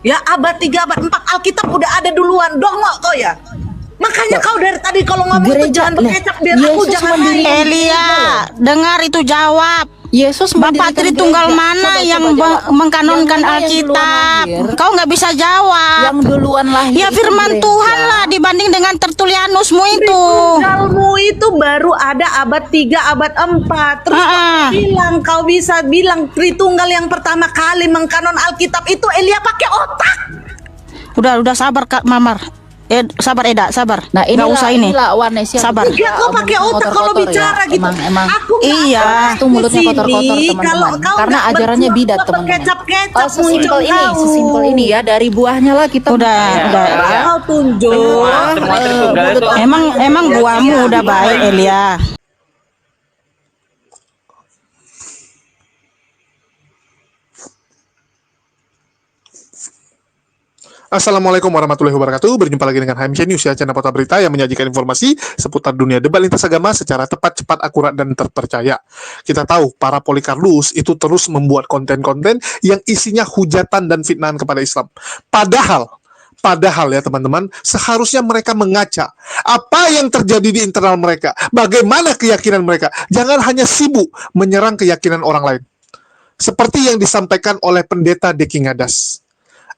Ya abad 3, abad 4 Alkitab udah ada duluan. Dongok kau ya. Makanya kau dari tadi kalau ngomong itu jangan berkecap biar aku jangan main. Elia, dengar itu jawab. Yesus Bapak Tritunggal mana yang mengkanonkan Alkitab? Kau nggak bisa jawab. Yang duluan lahir. Ya firman Tuhan lah dibanding dengan Tertulianusmu itu. Tritunggalmu itu baru ada abad 3, abad 4. Terus kau bisa bilang Tritunggal yang pertama kali mengkanon Alkitab itu Elia pakai otak. Udah sabar Kak Mamar. Sabar Eda, sabar. Nah, nggak usah ini. Sabar. Ya, kau pakai otak kalau bicara gitu. Emang aku iya. Itu mulutnya kotor-kotor teman-teman. Karena ajarannya bidat teman-teman. Sesimpel ini ya, dari buahnya lah kita. Udah. Kau tunjuk. Emang buahmu udah baik Elia. Assalamualaikum warahmatullahi wabarakatuh. Berjumpa lagi dengan HMC News ya, channel portal berita yang menyajikan informasi seputar dunia debat lintas agama secara tepat, cepat, akurat, dan terpercaya. Kita tahu para Polikarpus itu terus membuat konten-konten yang isinya hujatan dan fitnahan kepada Islam. Padahal ya teman-teman, seharusnya mereka mengaca apa yang terjadi di internal mereka, bagaimana keyakinan mereka. Jangan hanya sibuk menyerang keyakinan orang lain. Seperti yang disampaikan oleh pendeta Deki Ngadas.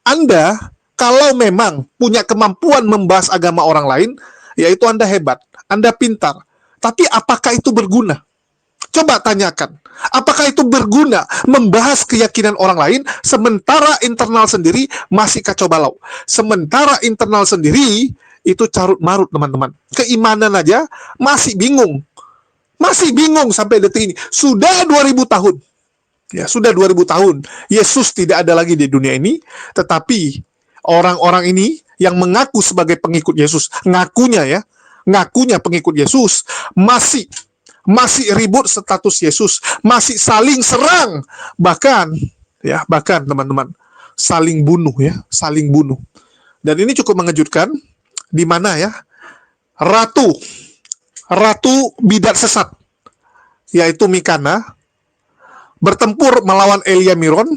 Anda kalau memang punya kemampuan membahas agama orang lain, yaitu Anda hebat, Anda pintar. Tapi apakah itu berguna? Coba tanyakan, apakah itu berguna membahas keyakinan orang lain, sementara internal sendiri masih kacau balau? Sementara internal sendiri itu carut marut, teman-teman. Keimanan aja masih bingung. Masih bingung sampai detik ini. Sudah 2000 tahun. Ya, sudah 2000 tahun. Yesus tidak ada lagi di dunia ini, tetapi orang-orang ini yang mengaku sebagai pengikut Yesus, ngakunya pengikut Yesus, masih ribut status Yesus, masih saling serang, bahkan teman-teman, saling bunuh. Dan ini cukup mengejutkan, di mana ya ratu bidat sesat, yaitu Mikana, bertempur melawan Elia Miron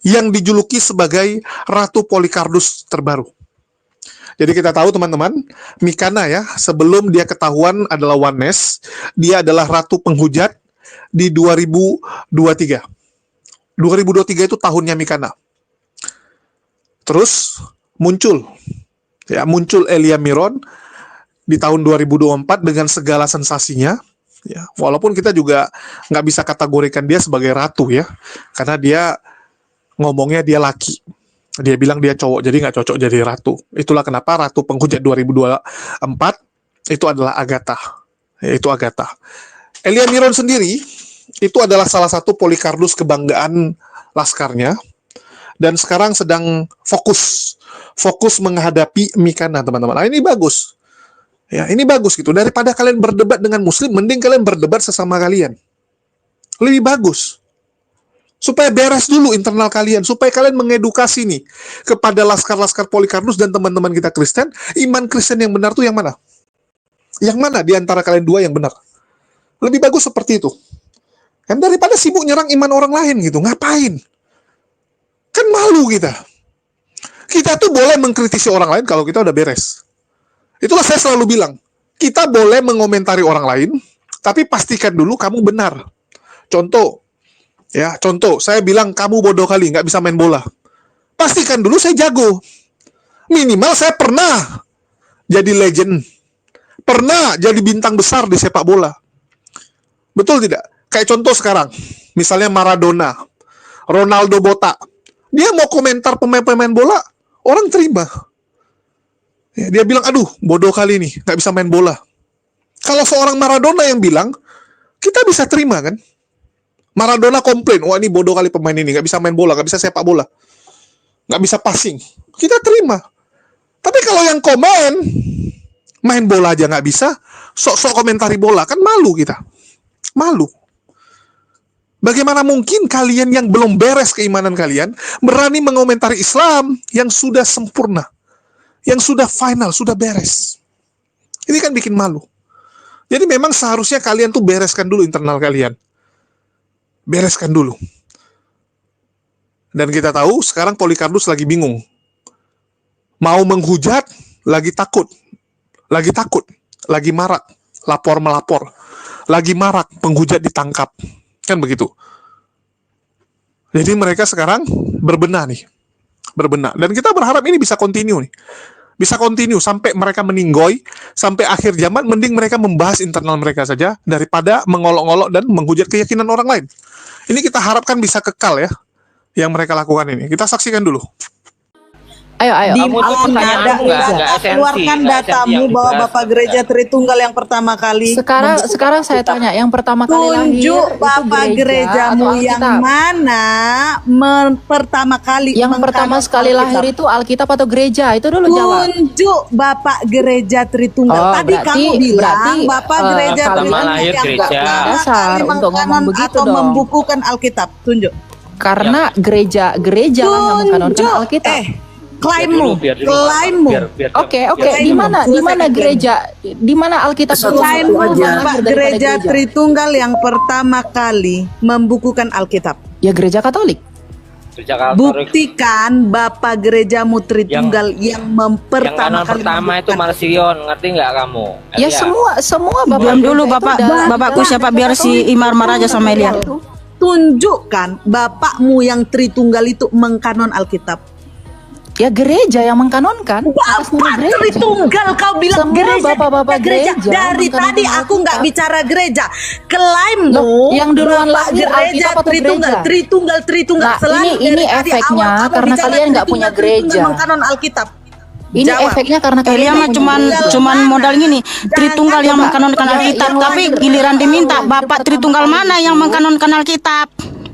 yang dijuluki sebagai Ratu Polikarpus terbaru. Jadi kita tahu teman-teman, Mikana ya, sebelum dia ketahuan adalah Oneness, dia adalah ratu penghujat di 2023. 2023 itu tahunnya Mikana. Terus muncul Elia Miron di tahun 2024 dengan segala sensasinya. Ya, walaupun kita juga nggak bisa kategorikan dia sebagai ratu ya, karena dia ngomongnya dia laki. Dia bilang dia cowok, jadi nggak cocok jadi ratu. Itulah kenapa Ratu Penghujat 2024 itu adalah Agatha. Yaitu Agatha. Elia Miron sendiri itu adalah salah satu Polikarpus kebanggaan laskarnya. Dan sekarang sedang fokus menghadapi Mikana, teman-teman. Nah, ini bagus. Ya, ini bagus gitu. Daripada kalian berdebat dengan Muslim, mending kalian berdebat sesama kalian. Lebih bagus. Supaya beres dulu internal kalian, supaya kalian mengedukasi nih kepada laskar-laskar Polikarpus dan teman-teman kita Kristen, iman Kristen yang benar tuh yang mana? Yang mana di antara kalian dua yang benar? Lebih bagus seperti itu. Kan daripada sibuk nyerang iman orang lain gitu, ngapain? Kan malu kita. Kita tuh boleh mengkritisi orang lain kalau kita udah beres. Itulah saya selalu bilang, kita boleh mengomentari orang lain, tapi pastikan dulu kamu benar. Contoh, saya bilang kamu bodoh kali, nggak bisa main bola. Pastikan dulu saya jago. Minimal saya pernah jadi legend. Pernah jadi bintang besar di sepak bola. Betul tidak? Kayak contoh sekarang, misalnya Maradona, Ronaldo botak. Dia mau komentar pemain-pemain bola, orang terima. Ya, dia bilang, aduh bodoh kali nih, nggak bisa main bola. Kalau seorang Maradona yang bilang, kita bisa terima kan? Maradona komplain, wah ini bodoh kali pemain ini, nggak bisa main bola, nggak bisa sepak bola, nggak bisa passing. Kita terima. Tapi kalau yang komen, main bola aja nggak bisa, sok-sok komentari bola, kan malu kita. Malu. Bagaimana mungkin kalian yang belum beres keimanan kalian, berani mengomentari Islam yang sudah sempurna, yang sudah final, sudah beres. Ini kan bikin malu. Jadi memang seharusnya kalian tuh bereskan dulu internal kalian. Bereskan dulu. Dan kita tahu sekarang Polikarpus lagi bingung. Mau menghujat, lagi takut. Lagi marak, lapor melapor. Lagi marak, penghujat ditangkap. Kan begitu. Jadi mereka sekarang berbenah. Dan kita berharap ini bisa continue nih. Bisa continue sampai mereka meninggoy, sampai akhir zaman, mending mereka membahas internal mereka saja daripada mengolok-olok dan menghujat keyakinan orang lain. Ini kita harapkan bisa kekal ya, yang mereka lakukan ini. Kita saksikan dulu. Ayo. Di mana keluarkan datamu bahwa Bapak Gereja Tritunggal yang pertama kali. Sekarang saya tanya, yang pertama kali lahir Tunjuk itu Bapak gerejamu atau yang Alkitab? mana pertama kali Yang pertama mengkanon sekali Alkitab. lahir itu Alkitab atau gereja? Itu dulu jawab. Tunjuk Bapak Gereja Tritunggal. Oh, Tadi kamu bilang Bapak Gereja kalau Tritunggal lahir yang gereja. pertama Dasar kali untuk ngomong mengkanon begitu atau dong. membukukan Alkitab. Tunjuk. Karena gereja lah yang mengkanonkan Alkitab. Klaimmu. Oke. Di mana gereja? Di mana Alkitab itu Klaimmu lahir Bapak daripada Gereja Tritunggal yang pertama kali membukukan Alkitab. Ya gereja Katolik. Buktikan Bapak Gerejamu Tritunggal yang pertama Yang kali pertama itu Marsion, ngerti nggak kamu? Ya semua Bapak. Diam dulu gereja itu Bapak. udah Bapakku jelas siapa gereja biar si Katolik. Imar marah aja sama Elia. Tunjukkan Bapakmu yang Tritunggal itu mengkanon Alkitab. Ya gereja yang mengkanonkan. Atas nama Bapak Tritunggal kau bilang Semua gereja. bapak-bapak gereja Dari mengkanonkan tadi aku nggak Alkitab. bicara gereja. Klaimmu Loh, yang duluan Bapak lahir gereja Alkitab atau Tritunggal, gereja? Tritunggal. Nah, Selalu ini dari tadi efeknya awal kamu karena bicara kalian nggak punya Tritunggal gereja. mengkanon Alkitab. Ini Jawab. efeknya karena Elia kalian mah cuman modal gini, Tritunggal yang coba. mengkanonkan Yang Alkitab, lahir tapi giliran diminta Bapak Tritunggal mana yang mengkanonkan Alkitab?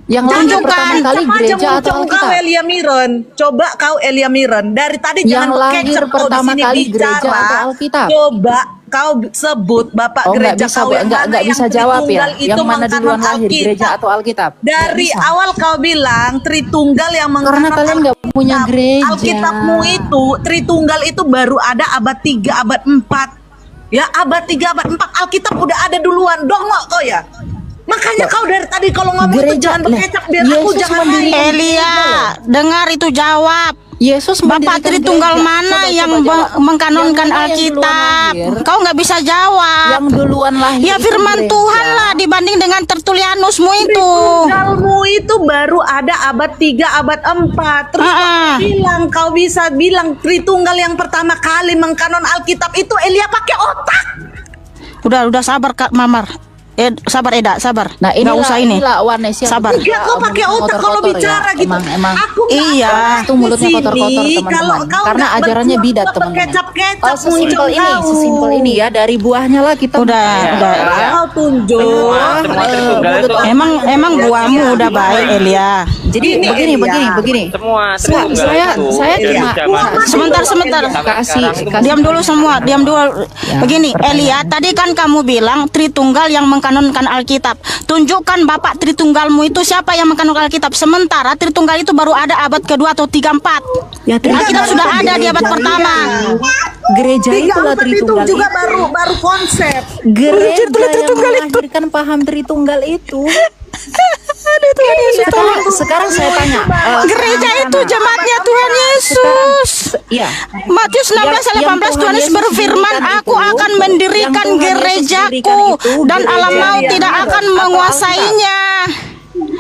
yang lahir Tunjukkan. pertama kali Sama aja gereja atau muncul kau Alkitab. Elia Miron. Coba kau Elia Miron. Dari tadi Yang jangan lahir kecap kau di pertama sini kali bicara. gereja atau Alkitab. Coba kau sebut Bapak Oh, nggak gereja bisa kau yang nggak mana bisa yang jawab ya. Tritunggal itu Yang mana mengkanon duluan lahir Alkitab. gereja atau Alkitab? Nggak Dari bisa. awal kau bilang Tritunggal yang Karena mengkanon kalian nggak punya Alkitab. gereja. Alkitabmu itu Tritunggal itu baru ada abad 3, abad 4. Ya abad 3, abad 4 Alkitab udah ada duluan. Dongok kau ya. Makanya kau dari tadi kalau ngomong itu Gereja, jangan berkecap biar aku Yesus jangan mendirikan main. Elia, dengar itu jawab. Yesus Bapak mendirikan Tritunggal gereja. mana Coba yang jawab. mengkanonkan Yang mana yang Alkitab? duluan lahir? Kau nggak bisa jawab. Yang duluan lahir Ya itu firman gereja. Tuhan lah dibanding dengan Tertulianusmu itu. Tritunggalmu itu baru ada abad 3, abad 4. Terus kau bisa bilang Tritunggal yang pertama kali mengkanon Alkitab itu Elia pakai otak. Udah sabar Kak Mamar. Sabar Eda, sabar. Nah, Nggak usah ini. inilah Warnes yang Sabar. Iya, kau pakai otak kalau bicara gitu. Emang Aku Iya. nggak Itu mulutnya di kotor-kotor, sini teman-teman. kalau kau Karena nggak ajarannya berjuang bidat, buat teman-teman. Kecap-kecap sesimpel muncul kau. sesimpel ini ya, dari buahnya lah kita Udah. Kau tunjuk. Semua Tritunggal itu Emang buahmu udah baik Elia. Jadi Ini begini, Elia. begini. semua Saya cuma Sebentar. kasih Diam dulu semua, diam dulu. Begini, Elia, tadi kan kamu bilang Tritunggal yang mengkanonkan Alkitab. Tunjukkan Bapak Tritunggalmu itu siapa yang mengkanonkan Alkitab. Sementara Tritunggal itu baru ada abad kedua atau 3-4. Ya, Alkitab sudah ada di abad pertama. gereja itulah Tritunggal itu juga itu. baru konsep. Gereja yang melahirkan paham Tritunggal itu. Sekarang saya tanya, Gereja itu jemaatnya Tuhan Yesus. iya. Matius 16:18 Tuhan Yesus berfirman, "Aku akan mendirikan gerejaku dan alam maut tidak akan menguasainya."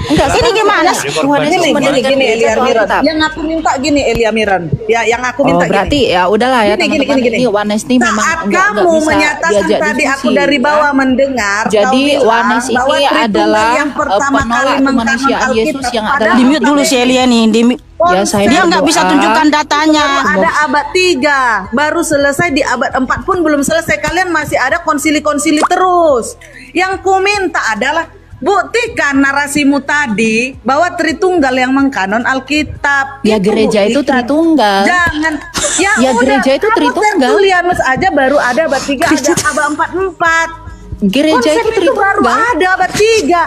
Enggak, Ini gimana sih? Tuhan Yesus mendirikan Gini gereja Elia atau Miron. Alkitab? Yang aku minta gini Elia Miron. Ya, yang aku Oh, minta berarti gini. ya udahlah ya Gini, teman-teman. gini. Ini Warnes ini memang Saat enggak kamu bisa menyatakan diajak tadi aku diskusi, dari ya. bawah mendengar. Jadi kau bilang Warnes bahwa ini Tritunggal adalah yang pertama penolak kali mengkanon kemanusiaan Yesus Alkitab. yang Padahal adalah Di mute dulu si Elia nih. Ya, saya Dia nggak berdoa. bisa tunjukkan datanya. Ada abad 3, baru selesai di abad 4 pun belum selesai. Kalian masih ada konsili-konsili terus. Yang ku minta adalah buktikan narasimu tadi bahwa Tritunggal yang mengkanon Alkitab. Ya, gereja itu buktikan. Tritunggal. Jangan. Ya, udah, gereja itu kamu Tritunggal. Tertulianus aja baru ada abad 3, ada abad 44. Gereja Konsep itu itu baru Tritunggal. ada abad 3.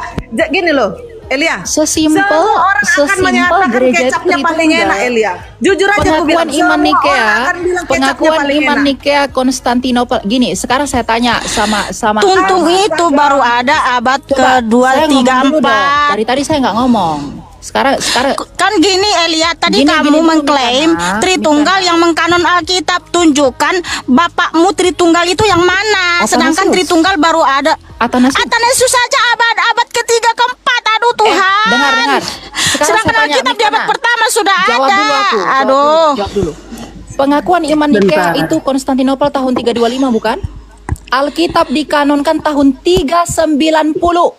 Gini loh, Elia. Sesimpel- semua orang akan sesimpel menyatakan gereja itu kecapnya paling Tritunggal. enak, Elia. Jujur aja aku Pengakuan bilang. iman semua Nikea, orang akan bilang kecapnya pengakuan paling iman enak. Nikea Konstantinopel. Gini, sekarang saya tanya sama Tuntung itu baru ada abad Coba, kedua, saya ngomong tiga, dulu dong. empat. Dari tadi saya nggak ngomong. Sekarang Kan gini Elia, tadi Gini, kamu gini, mengklaim Mikana. Tritunggal yang mengkanon Alkitab. Tunjukkan bapakmu Tritunggal itu yang mana? Sedangkan Athanasius. Tritunggal baru ada Athanasius. Athanasius saja abad ketiga keempat. Aduh Tuhan. dengar. Sekarang Sedangkan saya tanya, Alkitab di abad Mikana. pertama sudah Jawab ada. dulu aku. Jawab dulu. Pengakuan iman Nikea itu Konstantinopel tahun 325 bukan? Alkitab dikanonkan tahun 390.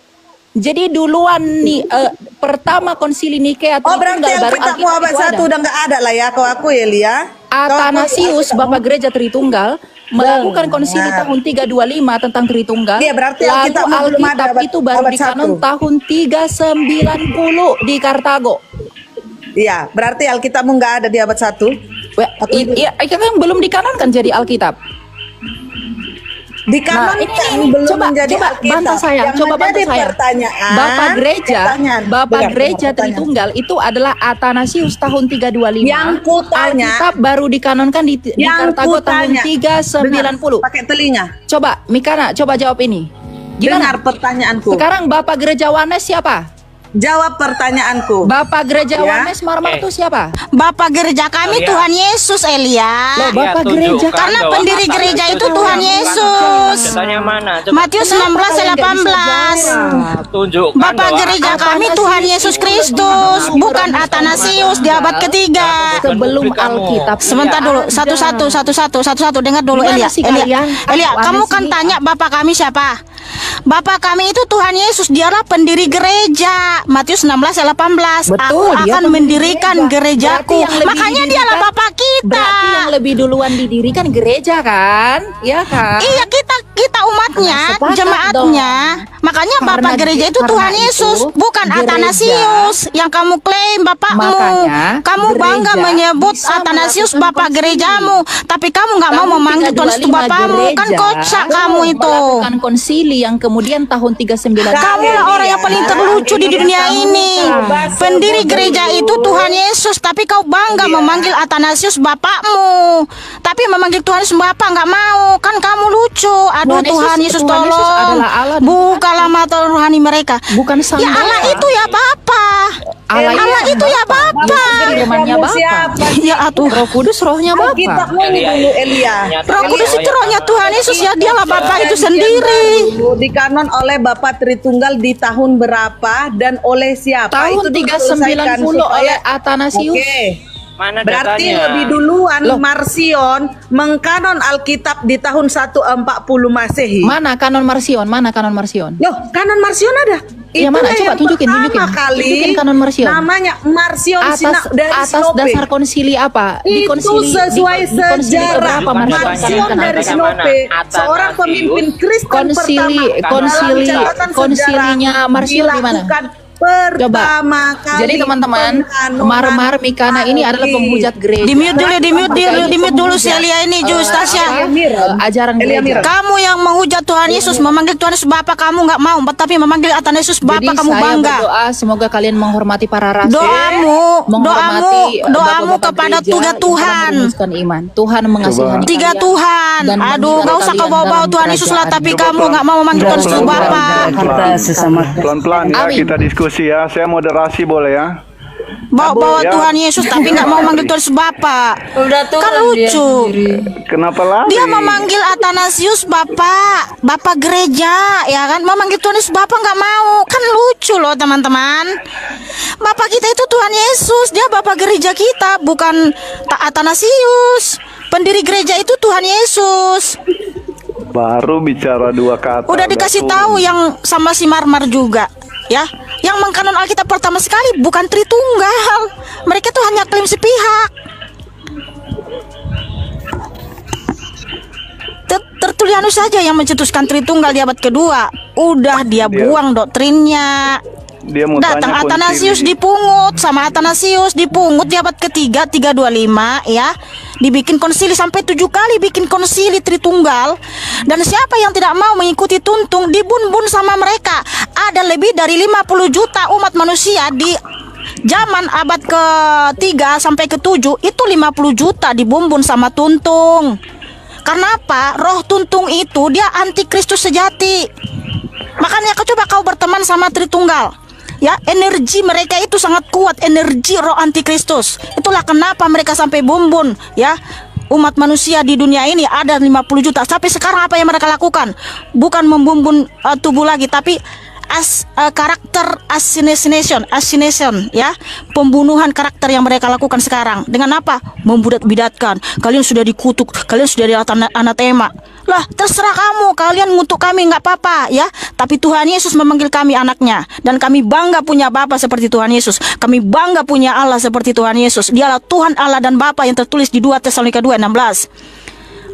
Jadi duluan nih pertama konsili Nikea Oh berarti Tritunggal baru Alkitabmu abad itu 1 ada. udah nggak ada lah ya, kau aku Elia. Athanasius, Bapak Gereja Tritunggal, melakukan konsili tahun 325 tentang Tritunggal. Iya, berarti Lalu Alkitabmu belum ada Alkitab itu baru abad dikanon 1. tahun 390 di Kartago. Iya, berarti Alkitabmu nggak ada di abad 1. Iya, kan belum dikanonkan jadi Alkitab. Dikanonkan belum menjadi Alkitab. Bantah saya, Yang coba bantah menjadi saya. pertanyaan, Bapak Gereja Dengar, pertanyaan. Tritunggal itu adalah Athanasius tahun 325. Yang kutanya- Alkitab baru dikanonkan di Yang Kartago tahun kutanya, 390. dengar, pakai telinga. Coba Mikana, coba jawab ini. Dengar pertanyaanku. Sekarang Bapak Gereja Wanes siapa? Jawab pertanyaanku. Bapak Gereja Ya. Wanes Marmar itu siapa? Bapak gereja kami Elia. Tuhan Yesus Elia. Loh, Bapak tunjukkan Gereja. Karena bahwa pendiri Athanasius gereja itu yang Tuhan bukan. Yesus. Ceritanya mana? Coba Matius 16 Kalian nggak bisa 18. jawab. tunjukkan Bapak bahwa gereja kami Athanasius Tuhan Yesus itu Kristus, lebih bukan dulu Athanasius di abad ketiga. Sebelum Bukan kamu. Alkitab. Sebentar Iya, dulu, ada. satu-satu, dengar dulu Gimana Elia. sih Elia, kalian? Elia, Aku kamu aneh kan sini. tanya bapak kami siapa? Bapak kami itu Tuhan Yesus, dialah pendiri gereja. Matius 16 18. Betul, Aku dia akan pendiri mendirikan gereja. gerejaku. Berarti yang lebih Makanya dialah didirikan- bapak kita. Berarti yang lebih duluan didirikan gereja kan? Ya kan? Iya, kita umatnya, Nah, sepakat jemaatnya. Makanya Karena bapak gereja itu karena Tuhan itu, Yesus, bukan gereja- Athanasius yang kamu klaim bapakmu. Makanya, Kamu bangga gereja menyebut bisa Athanasius melakukan bapak konsili. gerejamu, tapi kamu nggak mau Tahun memanggil Tuhan Yesus 325 bapakmu. Kan gereja kocak kamu itu. melakukan konsili yang kemudian tahun 390. Kamu lah orang yang paling terlucu di dunia ini. Pendiri gereja itu Tuhan Yesus, tapi kau bangga memanggil Athanasius bapakmu. Tapi memanggil Tuhan Yesus bapak nggak mau. Kan kamu lucu. Aduh Tuhan Yesus Tuhan Yesus tolong. adalah Allah. Bukalah mata rohani mereka. Bukan sang Ya Allah Bapa. itu ya Bapa. Allah itu ya Bapa. Firman-Nya Kamu Bapa. siapa? Ya atuh. Roh Kudus rohnya Bapa. Alkitabmu ini dulu Elia. Roh Kudus itu rohnya Tuhan Yesus ya, dialah Bapa itu sendiri. Dikanon oleh Bapak Tritunggal di tahun berapa dan oleh siapa? Tahun Itu dulu 390 selesaikan supaya- oleh Athanasius. Oke. Mana Berarti datanya? lebih duluan Marsion mengkanon Alkitab di tahun 140 Masehi. Mana kanon Marsion? Mana kanon Marsion? Loh, kanon Marsion ada. Iya, Itulah mana? Coba yang tunjukin, pertama tunjukin. kali Tunjukin kanon Marsion. namanya Marsion dari Atas Sinope. dasar konsili apa? Itu sesuai di konsili sejarah. keberapa Marsion Marsion Kan dari ada Sinope, mana? seorang pemimpin Kristen Konsili pertama konsilinya Marsion di mana? Pertama kali. Jadi teman-teman, pengkanonan Marmar Mikana ini adalah Alkitab. penghujat gereja. Di mute dulu Celia ini Justasya. Ajaran gereja. Kamu yang menghujat Tuhan Yesus, memanggil Tuhan Yesus Bapa kamu nggak mau, tapi memanggil Athanasius Bapa Jadi kamu saya bangga. berdoa semoga kalian menghormati para rasul. Doamu bapak-bapak kepada gereja tiga yang telah Tuhan. merumuskan iman. Tuhan mengasihi Tiga Tuhan. Dan Aduh, nggak usah kau kalian bawa-bawa dalam Tuhan Yesus lah, kerajaan. tapi kamu nggak mau memanggil Tuhan Yesus Bapa. Pelan-pelan ya, Amin. kita diskusi ya. Saya moderasi boleh ya? Bawa Ya. Tuhan Yesus tapi nggak mau memanggil Tuhan Yesus Bapa. Kan lucu. Kenapa lari? Dia memanggil Athanasius Bapak gereja, ya kan? Memanggil Tuhan Yesus Bapak nggak mau, kan lucu loh teman-teman. Bapak kita itu Tuhan Yesus, dia Bapak gereja kita, bukan Athanasius. Pendiri gereja itu Tuhan Yesus. Baru bicara dua kata. Udah dikasih turun. tahu yang sama si Marmar juga, ya. Yang mengkanon Alkitab pertama sekali bukan Tritunggal. Mereka tuh hanya klaim sepihak. Tertulianus saja yang mencetuskan Tritunggal di abad kedua. Udah dia buang doktrinnya. Dia mau Datang tanya Athanasius konsili. dipungut sama Athanasius dipungut di abad ketiga 325 ya. Dibikin konsili sampai 7 kali bikin konsili Tritunggal. Dan siapa yang tidak mau mengikuti tuntung dibun-bun sama mereka. Ada lebih dari 50 juta umat manusia di zaman abad ke-3 sampai ke-7 itu 50 juta dibumbun sama tuntung. Karena apa? Roh tuntung itu dia antikristus sejati. Makanya coba kau berteman sama Tritunggal Ya, energi mereka itu sangat kuat, energi roh antikristus. Itulah kenapa mereka sampai bumbun, ya. Umat manusia di dunia ini ada 50 juta. Sampai sekarang apa yang mereka lakukan? Bukan membumbun tubuh lagi, tapi karakter assassination, ya, pembunuhan karakter yang mereka lakukan sekarang. Dengan apa? Membudat-bidatkan. Kalian sudah dikutuk, kalian sudah anatema. Lah, terserah kamu, kalian ngutuk kami nggak apa-apa, ya. Tapi Tuhan Yesus memanggil kami anaknya, dan kami bangga punya Bapa seperti Tuhan Yesus. Kami bangga punya Allah seperti Tuhan Yesus. Dialah Tuhan Allah dan Bapa yang tertulis di 2 Tesalonika 2:16.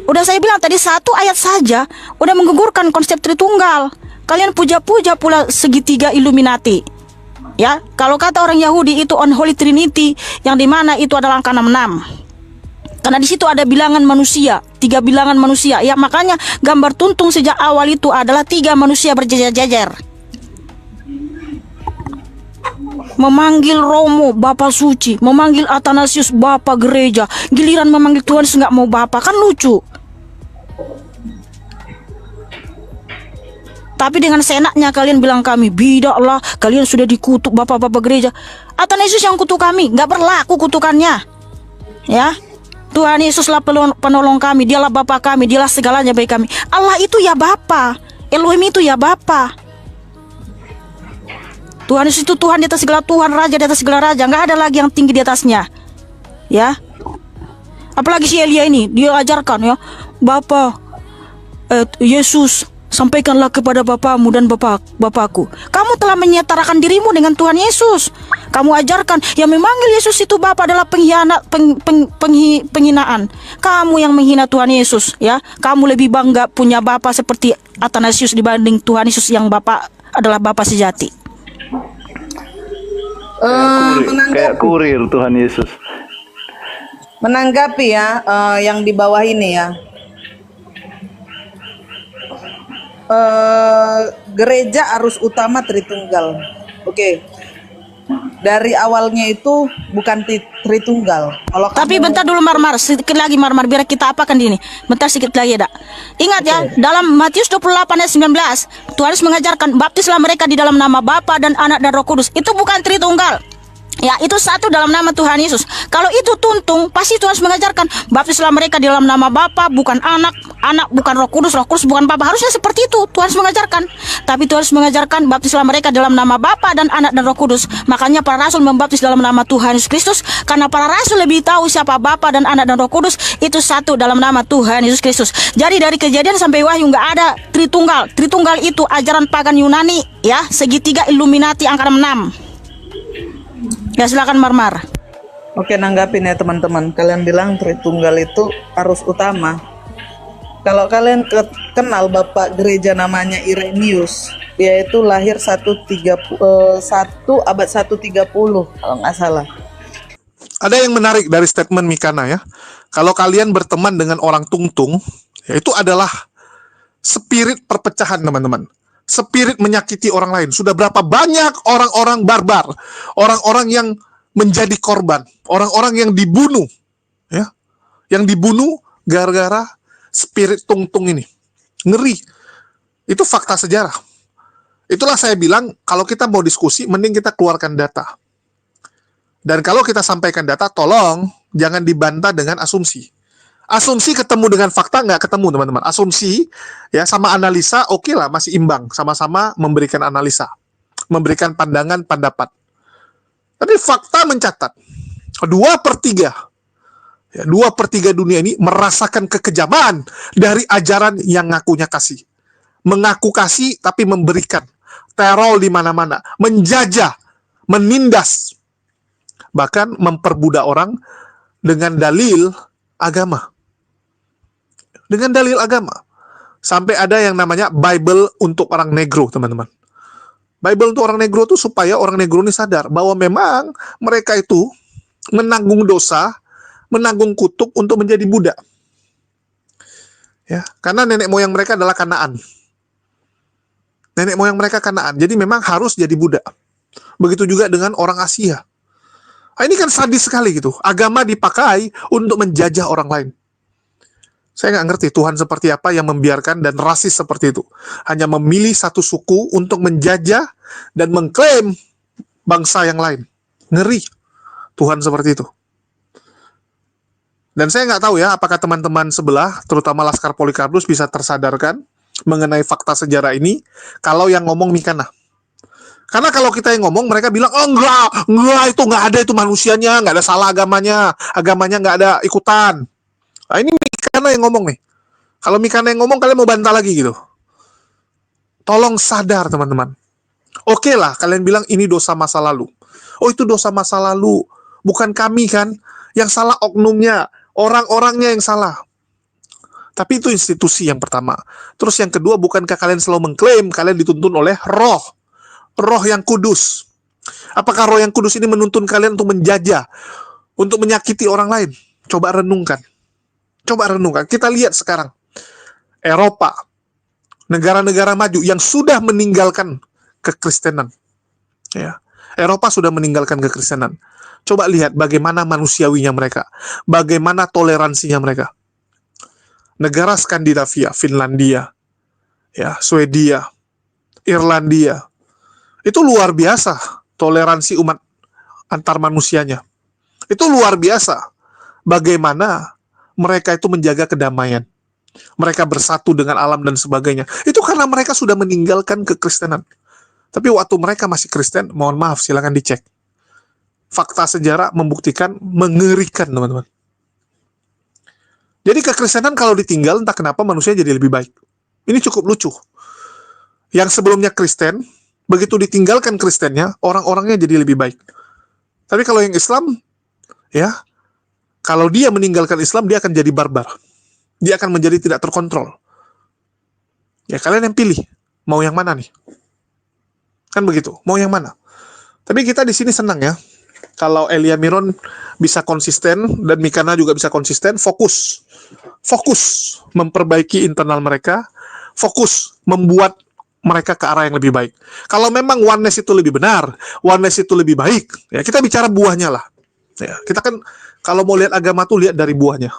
Udah saya bilang tadi, 1 ayat saja udah menggugurkan konsep Tritunggal. Kalian puja-puja pula segitiga Illuminati. Ya, kalau kata orang Yahudi itu unholy trinity, yang dimana itu adalah angka 66. Karena di situ ada bilangan manusia, 3 bilangan manusia. Ya, makanya gambar tuntung sejak awal itu adalah 3 manusia berjejer-jejer. Memanggil Romo Bapa Suci, memanggil Athanasius Bapa Gereja, giliran memanggil Tuhan nggak mau Bapa, kan lucu. Tapi dengan seenaknya kalian bilang kami, bidaklah, kalian sudah dikutuk bapak-bapak gereja. Athanasius yang kutuk kami, nggak berlaku kutukannya. Ya, Tuhan Yesuslah penolong kami, dialah Bapa kami, dialah segalanya bagi kami. Allah itu ya Bapa, Elohim itu ya Bapa. Tuhan Yesus itu Tuhan di atas segala Tuhan, Raja di atas segala Raja, nggak ada lagi yang tinggi di atasnya. Ya, apalagi si Elia ini, dia ajarkan ya, Bapa, Yesus, sampaikanlah kepada Bapamu dan Bapakku. Kamu telah menyetarakan dirimu dengan Tuhan Yesus. Kamu ajarkan yang memanggil Yesus itu Bapa adalah pengkhianat, penghinaan. Kamu yang menghina Tuhan Yesus, ya. Kamu lebih bangga punya Bapa seperti Athanasius dibanding Tuhan Yesus yang Bapa adalah Bapa sejati. Kayak kurir Tuhan Yesus. Menanggapi ya, yang di bawah ini ya. Gereja arus utama Tritunggal. Oke. Dari awalnya itu bukan Tritunggal. Kalau Tapi bentar dulu Marmar, sedikit lagi Marmar, biar kita apakan ini. Bentar sedikit lagi ya, Dak. Ingat ya, dalam Matius 28 ayat 19, Tuhan Yesus mengajarkan, baptislah mereka di dalam nama Bapa dan Anak dan Roh Kudus. Itu bukan Tritunggal. Ya, itu satu dalam nama Tuhan Yesus. Kalau itu tuntung, pasti Tuhan mengajarkan baptislah mereka di dalam nama Bapa, bukan Anak, Anak bukan Roh Kudus bukan Bapa. Harusnya seperti itu Tuhan mengajarkan. Tapi Tuhan mengajarkan baptislah mereka dalam nama Bapa dan Anak dan Roh Kudus. Makanya para rasul membaptis dalam nama Tuhan Yesus Kristus, karena para rasul lebih tahu siapa Bapa dan Anak dan Roh Kudus. Itu satu dalam nama Tuhan Yesus Kristus. Jadi dari Kejadian sampai Wahyu nggak ada Tritunggal. Tritunggal itu ajaran pagan Yunani, ya, segitiga Illuminati angka 66. Ya, silakan Marmar. Oke, nanggapin ya teman-teman. Kalian bilang Tritunggal itu arus utama. Kalau kalian kenal Bapak gereja namanya Irenaeus, dia itu lahir 1 abad 130 kalau nggak salah. Ada yang menarik dari statement Mikana ya. Kalau kalian berteman dengan orang tungtung, ya itu adalah spirit perpecahan teman-teman. Spirit menyakiti orang lain. Sudah berapa banyak orang-orang barbar, orang-orang yang menjadi korban, orang-orang yang dibunuh, ya, yang dibunuh gara-gara spirit tungtung ini. Ngeri. Itu fakta sejarah. Itulah saya bilang, kalau kita mau diskusi, mending kita keluarkan data. Dan kalau kita sampaikan data, tolong jangan dibantah dengan asumsi. Asumsi ketemu dengan fakta nggak ketemu teman-teman. Asumsi ya sama analisa oke lah, masih imbang, sama-sama memberikan analisa, memberikan pandangan pendapat. Tapi fakta mencatat 2/3 ya, 2/3 dunia ini merasakan kekejaman dari ajaran yang ngakunya kasih, mengaku kasih tapi memberikan teror di mana-mana, menjajah, menindas, bahkan memperbudak orang dengan dalil agama. Dengan dalil agama. Sampai ada yang namanya Bible untuk orang negro, teman-teman. Bible untuk orang negro itu supaya orang negro ini sadar bahwa memang mereka itu menanggung dosa, menanggung kutuk untuk menjadi budak. Ya, karena nenek moyang mereka adalah Kanaan. Nenek moyang mereka Kanaan. Jadi memang harus jadi budak. Begitu juga dengan orang Asia. Nah, ini kan sadis sekali gitu. Agama dipakai untuk menjajah orang lain. Saya nggak ngerti Tuhan seperti apa yang membiarkan dan rasis seperti itu. Hanya memilih satu suku untuk menjajah dan mengklaim bangsa yang lain. Ngeri Tuhan seperti itu. Dan saya nggak tahu ya, apakah teman-teman sebelah, terutama Laskar Polikarpus, bisa tersadarkan mengenai fakta sejarah ini, kalau yang ngomong Mikana. Karena kalau kita yang ngomong, mereka bilang, oh enggak, itu nggak ada, itu manusianya, nggak ada salah agamanya nggak ada ikutan. Nah, ini Mikana yang ngomong nih. Kalau Mikana yang ngomong, kalian mau bantah lagi gitu. Tolong sadar, teman-teman. Oke lah, kalian bilang ini dosa masa lalu. Oh, itu dosa masa lalu. Bukan kami kan, yang salah oknumnya, orang-orangnya yang salah. Tapi itu institusi yang pertama. Terus yang kedua, bukankah kalian selalu mengklaim kalian dituntun oleh roh yang kudus? Apakah roh yang kudus ini menuntun kalian untuk menjajah, untuk menyakiti orang lain? Coba renungkan. Kita lihat sekarang Eropa, negara-negara maju yang sudah meninggalkan kekristenan. Ya. Eropa sudah meninggalkan kekristenan. Coba lihat bagaimana manusiawinya mereka, bagaimana toleransinya mereka. Negara Skandinavia, Finlandia, ya, Swedia, Irlandia, itu luar biasa toleransi umat antar manusianya. Itu luar biasa bagaimana mereka itu menjaga kedamaian. Mereka bersatu dengan alam dan sebagainya. Itu karena mereka sudah meninggalkan kekristenan. Tapi waktu mereka masih Kristen, mohon maaf, silakan dicek. Fakta sejarah membuktikan mengerikan, teman-teman. Jadi kekristenan kalau ditinggal, entah kenapa manusia jadi lebih baik. Ini cukup lucu. Yang sebelumnya Kristen, begitu ditinggalkan Kristennya, orang-orangnya jadi lebih baik. Tapi kalau yang Islam, ya, kalau dia meninggalkan Islam, dia akan jadi barbar. Dia akan menjadi tidak terkontrol. Ya, kalian yang pilih. Mau yang mana nih? Kan begitu. Mau yang mana? Tapi kita di sini senang ya. Kalau Elia Miron bisa konsisten dan Mikana juga bisa konsisten, fokus memperbaiki internal mereka, fokus membuat mereka ke arah yang lebih baik. Kalau memang oneness itu lebih benar, oneness itu lebih baik, ya kita bicara buahnya lah. Ya, kita kan kalau mau lihat agama tuh lihat dari buahnya.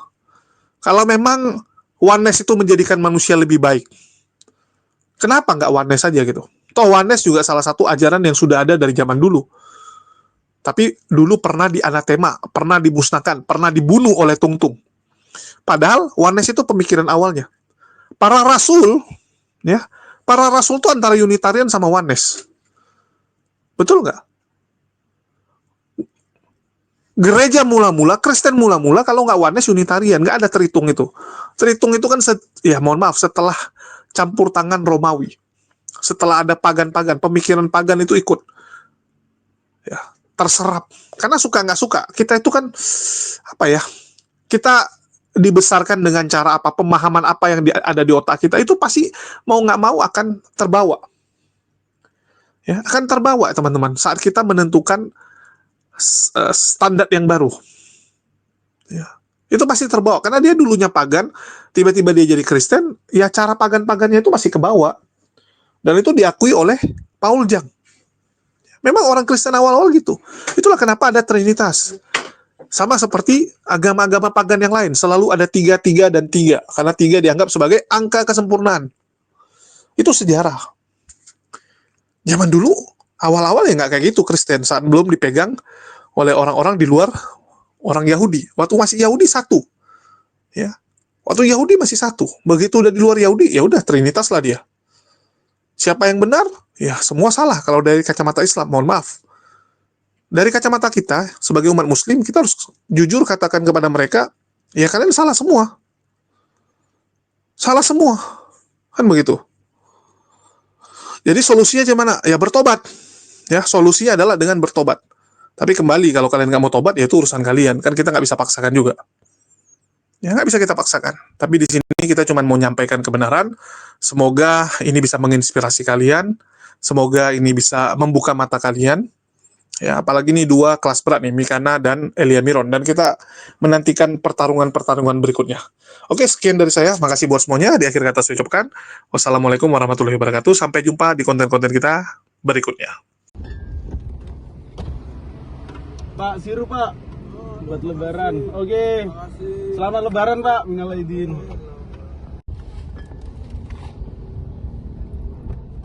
Kalau memang oneness itu menjadikan manusia lebih baik, kenapa nggak oneness saja gitu? Toh oneness juga salah satu ajaran yang sudah ada dari zaman dulu. Tapi dulu pernah dianatema, pernah dimusnahkan, pernah dibunuh oleh Tungtung. Padahal oneness itu pemikiran awalnya. Para rasul itu antara Unitarian sama oneness. Betul nggak? Gereja mula-mula, Kristen mula-mula, kalau nggak oneness Unitarian, nggak ada Tritung itu. Tritung itu kan, mohon maaf, setelah campur tangan Romawi. Setelah ada pagan-pagan, pemikiran pagan itu ikut. Ya, terserap. Karena suka nggak suka. Kita itu kan, kita dibesarkan dengan cara apa, pemahaman apa yang ada di otak kita, itu pasti mau nggak mau akan terbawa. Ya, akan terbawa, teman-teman, saat kita menentukan standar yang baru. Ya, itu pasti terbawa. Karena dia dulunya pagan, tiba-tiba dia jadi Kristen, ya cara pagan-pagannya itu masih kebawa. Dan itu diakui oleh Paul Jang. Memang orang Kristen awal-awal gitu. Itulah kenapa ada Trinitas. Sama seperti agama-agama pagan yang lain. Selalu ada 3, 3, dan 3. Karena 3 dianggap sebagai angka kesempurnaan. Itu sejarah. Zaman dulu, awal-awal ya nggak kayak gitu Kristen. Saat belum dipegang oleh orang-orang di luar orang Yahudi. Waktu masih Yahudi satu. Ya. Waktu Yahudi masih satu. Begitu udah di luar Yahudi, ya udah Trinitas lah dia. Siapa yang benar? Ya, semua salah kalau dari kacamata Islam, mohon maaf. Dari kacamata kita, sebagai umat muslim, kita harus jujur katakan kepada mereka, ya kalian salah semua. Salah semua. Kan begitu. Jadi solusinya gimana? Ya bertobat. Ya, solusinya adalah dengan bertobat. Tapi kembali, kalau kalian nggak mau tobat, ya itu urusan kalian. Kan kita nggak bisa paksakan juga. Ya, nggak bisa kita paksakan. Tapi di sini kita cuma mau nyampaikan kebenaran. Semoga ini bisa menginspirasi kalian. Semoga ini bisa membuka mata kalian. Ya, apalagi ini 2 kelas berat nih, Mikana dan Elia Miron. Dan kita menantikan pertarungan-pertarungan berikutnya. Oke, sekian dari saya. Makasih buat semuanya. Di akhir kata saya ucapkan, wassalamualaikum warahmatullahi wabarakatuh. Sampai jumpa di konten-konten kita berikutnya. Pak, sirup Pak. Buat lebaran. Oke. Selamat lebaran Pak. Minal aidin.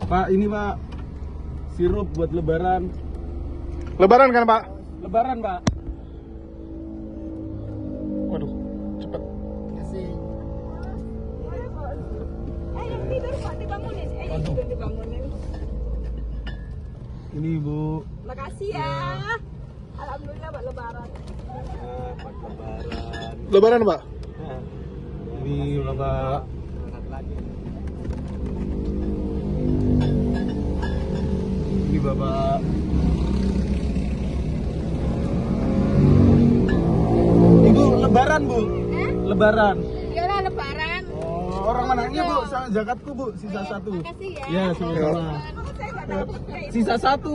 Pak, ini Pak. Sirup buat lebaran. Lebaran kan, Pak? Lebaran, Pak. Waduh, cepet. Ini, Bu. Makasih ya. Alhamdulillah buat lebaran. Lebaran, Pak? Ini Bapak. Ini Bapak. Ibu lebaran, Bu. Lebaran. Iya lebaran. Oh, orang mana? Ini, Bu, sama zakatku, Bu, sisa satu. Makasih ya. Ya, sama-sama. Saya nggak dapat kayak Sisa satu.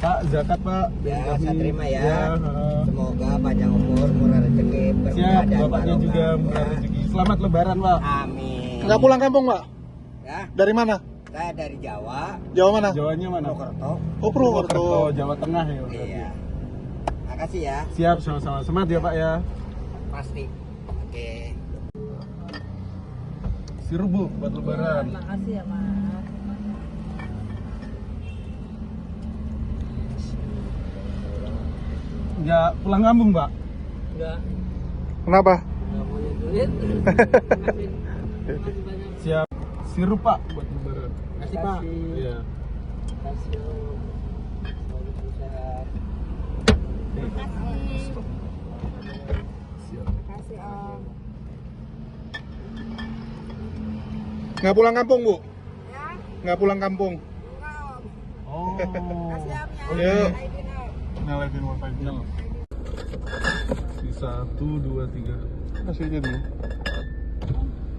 Pak, zakat, Pak. Ya, Dari saya kami. terima ya. heeh. Semoga panjang umur, murah rezeki, Siap, berkah dan Bapaknya barokah. juga murah rezeki. Selamat lebaran, Pak. Amin. Nggak pulang kampung, Pak? Ya, Dari mana? saya dari Jawa, Jawa mana? Jawanya mana? Purwokerto. Oh, Purwokerto. Jawa Tengah ya. berarti. Iya. Makasih ya. Siap, sama-sama. Semangat ya, Pak ya. Pasti. Oke. Sirup, Bu, buat lebaran. Makasih ya, Mas. Nggak pulang kampung, Pak? Kenapa? Siap. Sirup, Pak, buat lebaran. Makasih, Pak. Iya. Makasih, Om. Nggak pulang kampung, Bu? Ya, Nggak pulang kampung. Oh. makasih ya, Om. Yuk. Nyalain wifi final. Sisa 1, 2, 3. Kasih aja dulu.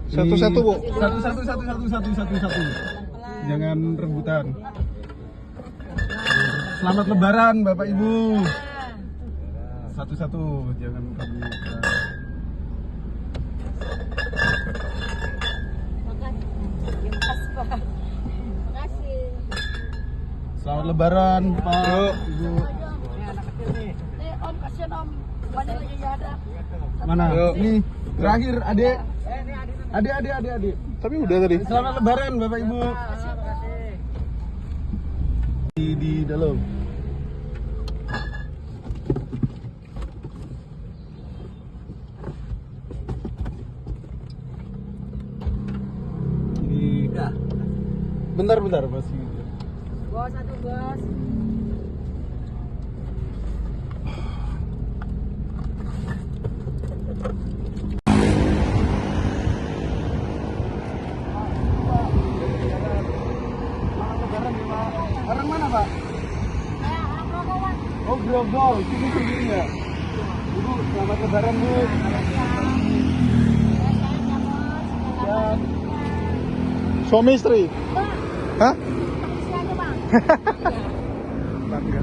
Satu-satu, Bu. Satu. Jangan rebutan. Selamat lebaran, Bapak Ibu. Satu-satu, jangan rebutan. Makasih. Selamat lebaran, Pak. Ibu. Om, kasihan Om. Banyak lagi nggak ada. Mana? Yuk. Ini terakhir, Adik. Adik. Tapi udah tadi. Selamat lebaran, Bapak Ibu. Di dalam. Ini bentar masih. Bos, satu bos. Orang mana, Pak? Oh, Grogol. Sini sendiri ya? Ibu, selamat lebaran, Bu. Ya. Suami istri? Hah? Siapa, Bang? Bangga.